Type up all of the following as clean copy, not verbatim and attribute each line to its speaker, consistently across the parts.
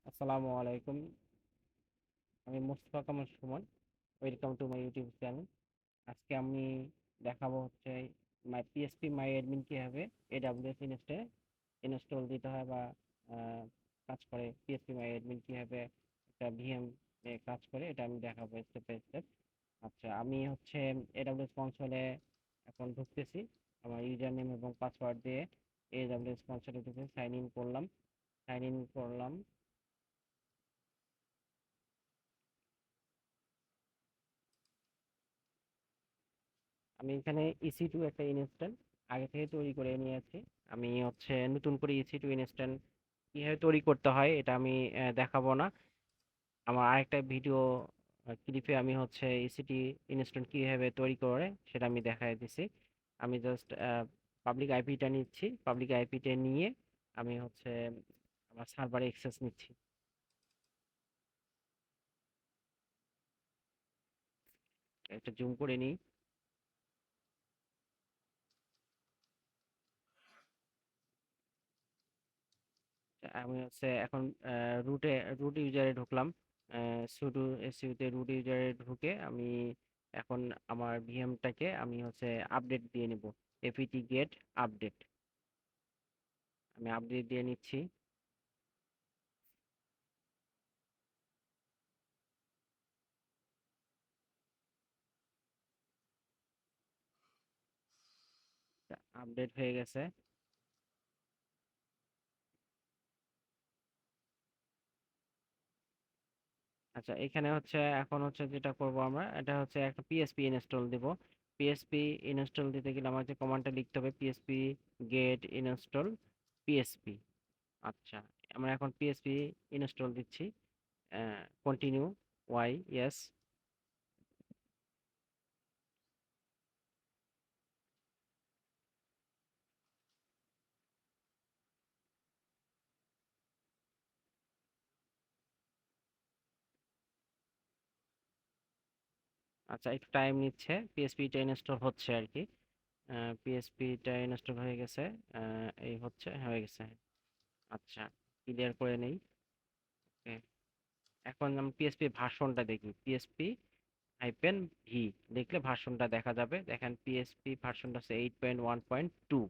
Speaker 1: আসসালামু আলাইকুম। আমি Mostafa Kamal Suman. Welcome to my YouTube channel. আজকে আমি দেখাবো হচ্ছে পিএসপি মাই অ্যাডমিন কিভাবে এডাব্লিউএস ইনস্টল দিতে হয় বা কাজ করে। পিএসপি মাই অ্যাডমিন কিভাবে একটা ভিএম কাজ করে এটা আমি দেখাবো স্টেপ বাই স্টেপ। আচ্ছা, আমি হচ্ছে এডাব্লিউএস কনসোলে এখন ঢুকতেছি। আমার ইউজার নেম এবং পাসওয়ার্ড দিয়ে এডাব্লিউএস কনসোলে ঢুকে সাইন ইন করলাম। আমি এখানে EC2 একটা ইনস্ট্যান্ট আগে থেকে তৈরি করে নিয়েছি। আমি হচ্ছে নতুন করে EC2 ইনস্ট্যান্ট কিভাবে তৈরি করতে হয় এটা আমি দেখাবো না। আমার আরেকটা ভিডিও ক্লিপে আমি হচ্ছে EC2 ইনস্ট্যান্ট কিভাবে তৈরি করে সেটা আমি দেখাই দিছি। আমি জাস্ট পাবলিক আইপিটা নিচ্ছি। পাবলিক আইপিটা নিয়ে আমি হচ্ছে আমার সার্ভারে অ্যাক্সেস নিচ্ছি। একটা জুম করে নিই। আমি হচ্ছে এখন রুটে রুট ইউজারে ঢুকলাম। সুডো এসইউতে রুট ইউজারে ঢুকে আমি এখন আমার ভিএমটাকে আমি হচ্ছে আপডেট দিয়ে নিব। এপিটি গেট আপডেট, আমি আপডেট দিয়ে নিচ্ছি। আপডেট হয়ে গেছে। আচ্ছা, এখানে হচ্ছে এখন হচ্ছে যেটা করব আমরা এটা হচ্ছে একটা পিএসপি ইনস্টল দিব। পিএসপি ইনস্টল দিতে গেলে আমার যে কমান্ডটা লিখতে হবে পিএসপি গেট ইনস্টল পিএসপি। আচ্ছা, আমরা এখন পিএসপি ইনস্টল দিচ্ছি। Continue, Y, yes. আচ্ছা, একটু টাইম নিচ্ছে, পিএসপিটা ইনস্টল হচ্ছে আর কি। পিএসপিটা ইনস্টল হয়ে গেছে। এই হচ্ছে, হয়ে গেছে। আচ্ছা, ক্লিয়ার করে নেই। Okay, এখন আমি পিএসপি ভার্সনটা দেখি। পিএসপি হাইপেন ভি লিখলে ভার্সনটা দেখা যাবে। দেখেন পিএসপি ভার্সনটা হচ্ছে 8.1.2।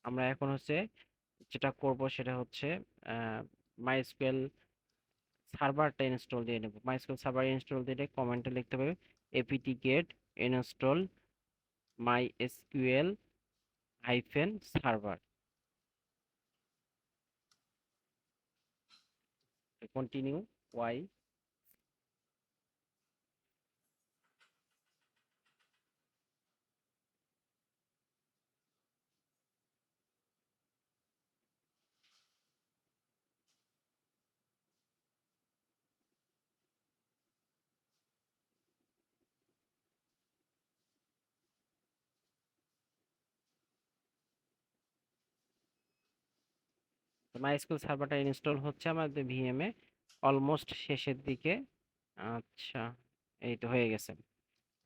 Speaker 1: আমরা এখন হচ্ছে যেটা করব সেটা হচ্ছে মাইস্কুয়েল সার্ভারটা ইনস্টল দিয়ে নেব। মাইস্কুয়েল সার্ভার ইনস্টল দিলে কমেন্টে লিখতে হবে APT get install my SQL hyphen server. Continue, Y. MySQL সার্ভারটা ইনস্টল হচ্ছে আমাদের ভিএম এ, অলমোস্ট শেষের দিকে। আচ্ছা, এই তো হয়ে গেছে।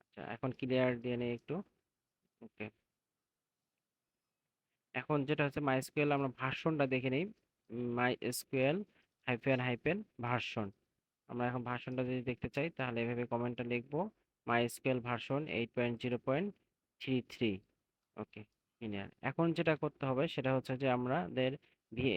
Speaker 1: আচ্ছা, এখন ক্লিয়ার দিয়ে নেই একটু। ওকে, এখন যেটা হচ্ছে মাইস্কুয়েল আমরা ভার্সনটা দেখে নেই। MySQL hyphen hyphen version. আমরা এখন ভার্সনটা যদি দেখতে চাই তাহলে এভাবে কমেন্টটা লিখবো, মাইস্কুয়েল ভার্সন 8.0.33। ওকে, ক্লিয়ার। এখন যেটা করতে হবে সেটা হচ্ছে যে আমাদের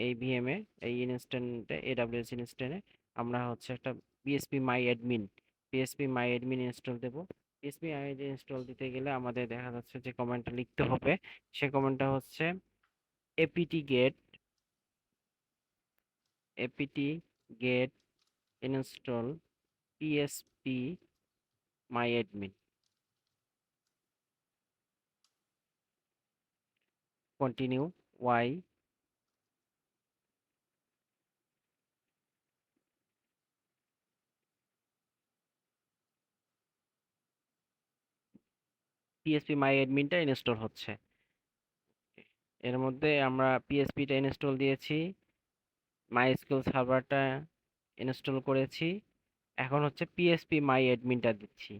Speaker 1: এই ভিএম এ এই ইনস্ট্যান্টে এডব্লিউএস ইনস্ট্যান্টে আমরা হচ্ছে একটা পিএসপি মাই অ্যাডমিন ইনস্টল দেব। পিএসপি মাই অ্যাডমিন ইনস্টল দিতে গেলে আমাদের দেখা যাচ্ছে যে কমান্ডটা লিখতে হবে। সে কমান্ডটা হচ্ছে APT get APT get install PSP my admin. Continue, Y. PSP my অ্যাডমিনটা ইনস্টল হচ্ছে। এর মধ্যে আমরা পিএসপিটা ইনস্টল দিয়েছি, মাইস্কুয়েল সার্ভারটা ইনস্টল করেছি। এখন হচ্ছে পিএসপি মাই অ্যাডমিনটা দিচ্ছি।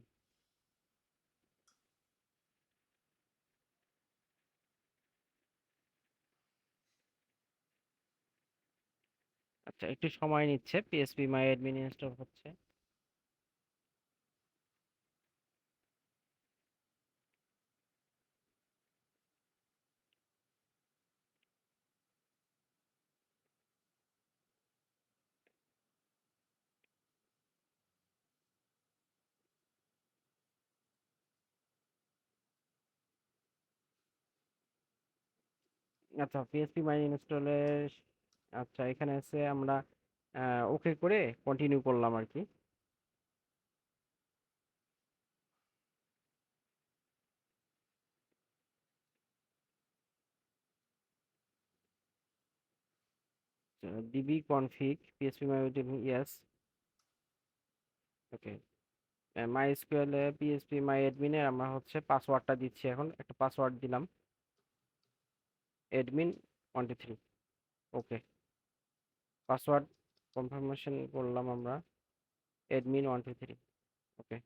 Speaker 1: আচ্ছা, একটু সময় নিচ্ছে, পিএসপি মাই অ্যাডমিন ইনস্টল হচ্ছে। আচ্ছা, পিএসপি মাই ইনস্টলের, আচ্ছা এখানে আছে, আমরা ওকে করে কন্টিনিউ করলাম আর কি। ডিবি কনফিগ পিএসপি মাই ইয়েস। ওকে, মাই এসকিউএল এ পিএসপি মাই অ্যাডমিনে আমরা হচ্ছে পাসওয়ার্ডটা দিচ্ছি, এখন একটা পাসওয়ার্ড দিলাম, অ্যাডমিন 1 2 3। ওকে, পাসওয়ার্ড কনফার্মেশন করলাম আমরা, অ্যাডমিন 1 2 3। ওকে।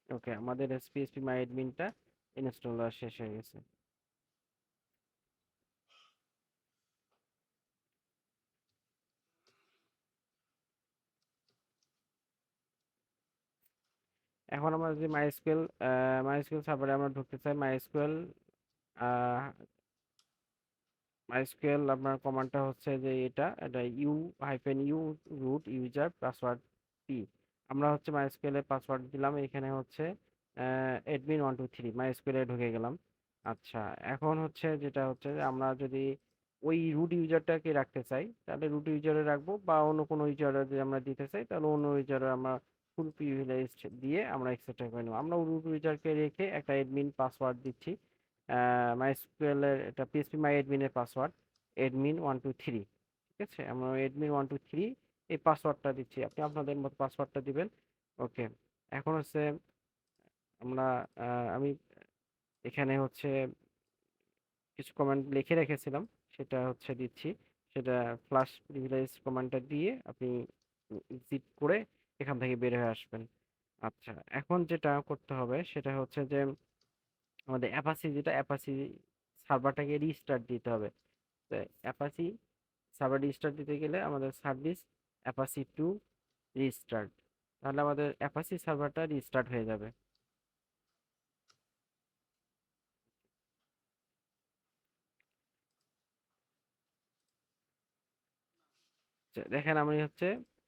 Speaker 1: ওকে, আমাদের পিএসপি মাই অ্যাডমিনটা ইনস্টল শেষ হয়ে গেছে। এখন আমরা যে মাইএসকিউএল সার্ভারে আমরা ঢুকতে চাই, মাইএসকিউএল মাইএসকিউএল আপনার কমান্ডটা হচ্ছে যে এটা U root user password P. আমরা হচ্ছে মাইএসকিউএল এর পাসওয়ার্ড দিলাম, এখানে হচ্ছে অ্যাডমিন 1 2 3, মাইএসকিউএল এ ঢুকে গেলাম। আচ্ছা, এখন হচ্ছে যেটা হচ্ছে যে আমরা যদি ওই রুট ইউজারটাকে রাখতে চাই তাহলে রুট ইউজারে রাখবো, বা অন্য কোনো ইউজারে যদি আমরা দিতে চাই তাহলে অন্য ইউজারে আমরা ফুল প্রিভিলেজ দিয়ে আমরা এক্সেপ্ট করে নেবো। আমরা রুট ইউজারকে রেখে একটা অ্যাডমিন পাসওয়ার্ড দিচ্ছি, মাইএসকিউএল এর এটা পিএসপি মাই অ্যাডমিনের পাসওয়ার্ড admin123। ঠিক আছে, আমরা admin123 এই পাসওয়ার্ডটা দিচ্ছি, আপনি আপনাদের মতো পাসওয়ার্ডটা দিবেন। ওকে, এখন হচ্ছে আমরা আমি এখানে হচ্ছে কিছু কমান্ড লিখে রেখেছিলাম, সেটা হচ্ছে দিচ্ছি, সেটা ফ্লাশ প্রিভিলেজ কমান্ডটা দিয়ে আপনি এক্সিট করে এখান থেকে বের হয়ে আসবেন। আচ্ছা, এখন যেটা করতে হবে সেটা হচ্ছে যে আমাদের অ্যাপাসি সার্ভারটাকে রিস্টার্ট দিতে হবে। তো অ্যাপাসি সার্ভার রিস্টার্ট দিতে গেলে আমাদের সার্ভিস অ্যাপাসি 2 রিস্টার্ট, তাহলে আমাদের অ্যাপাসি সার্ভারটা রিস্টার্ট হয়ে যাবে। আচ্ছা, দেখেন আমি হচ্ছে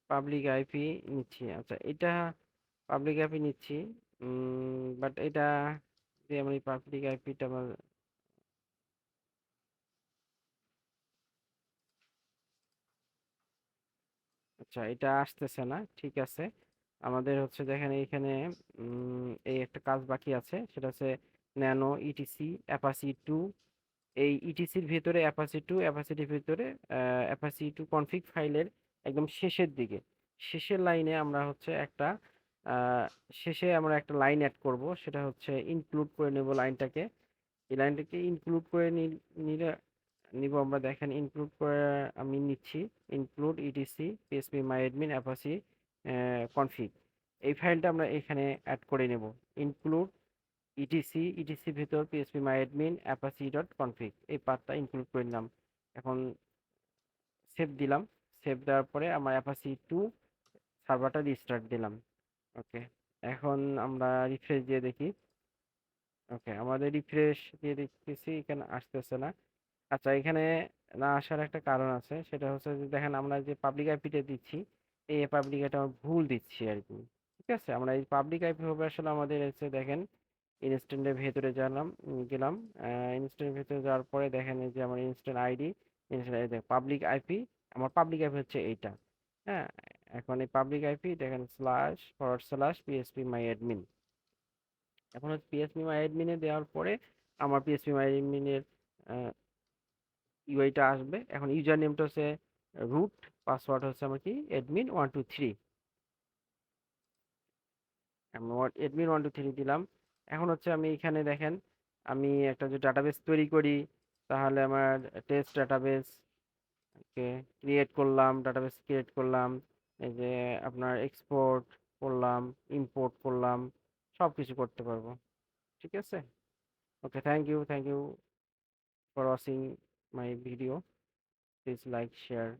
Speaker 1: পাবলিক আইপি নিচ্ছি। আচ্ছা, এটা পাবলিক আইপি নিচ্ছি, বাট এটা যে আমি পাবলিক আইপিটা আমার, আচ্ছা এটা আসতেছে না, ঠিক আছে। আমাদের হচ্ছে দেখেন এইখানে এই একটা কাজ বাকি আছে, সেটা হচ্ছে ন্যানো ইটিসি অ্যাপাসি 2। এই ইটিসির ভিতরে অ্যাপাসিটির ভিতরে অ্যাপাসি 2 কনফিগ ফাইলের একদম শেষের দিকে, শেষের লাইনে আমরা হচ্ছে একটা আহ, শেষে আমরা একটা লাইন অ্যাড করব, সেটা হচ্ছে ইনক্লুড করে নেব লাইনটাকে। এই লাইনটাকে ইনক্লুড করে নিলে নিব আমরা, দেখেন ইনক্লুড করে আমি নিচ্ছি, include etc PSP my admin অ্যাপাসি config. এই ফাইলটা আমরা এখানে অ্যাড করে নেব, ইনক্লুড ইটিসি ভিতর PSP my admin অ্যাপাসি dot config, এই পাথটা ইনক্লুড করে নিলাম। এখন সেভ দিলাম, সেভ দেওয়ার পরে আমার অ্যাপাসি 2 সার্ভারটা রিস্টার্ট দিলাম। ওকে, এখন আমরা রিফ্রেশ দিয়ে দেখি। ওকে, আমাদের রিফ্রেশ দিয়ে দেখতেছি এখানে আসতেছে না। আচ্ছা, এখানে না আসার একটা কারণ আছে, সেটা হচ্ছে যে দেখেন আমরা যে পাবলিক আইপিটা দিচ্ছি, এই পাবলিক আইটা ভুল দিচ্ছি আর কি। ঠিক আছে, আমরা এই পাবলিক আইপি হবে আসলে আমাদের হচ্ছে দেখেন ইনস্ট্যান্টের ভেতরে গেলাম, ইনস্ট্যান্টের ভেতরে যাওয়ার পরে দেখেন এই যে আমার instant ID, instant public IP, আমার পাবলিক আইপি হচ্ছে এইটা। হ্যাঁ, এখন এই পাবলিক আইপি দেখেন //PSP মাই অ্যাডমিন, এখন হচ্ছে পিএসপি মাই অ্যাডমিনে দেওয়ার পরে আমার পিএসপি মাই অ্যাডমিনের ইউআইটা আসবে। এখন ইউজার নেমটা হচ্ছে রুট, পাসওয়ার্ড হচ্ছে আমার কি admin123, আমি admin123 দিলাম। এখন হচ্ছে আমি এখানে দেখেন আমি একটা যে ডাটাবেস তৈরি করি, তাহলে আমার টেস্ট ডাটাবেস ডাটাবেস ক্রিয়েট করলাম, এই যে আপনার এক্সপোর্ট করলাম, ইম্পোর্ট করলাম, সব কিছু করতে পারবো। ঠিক আছে, Okay, thank you for watching my video. Please like, share.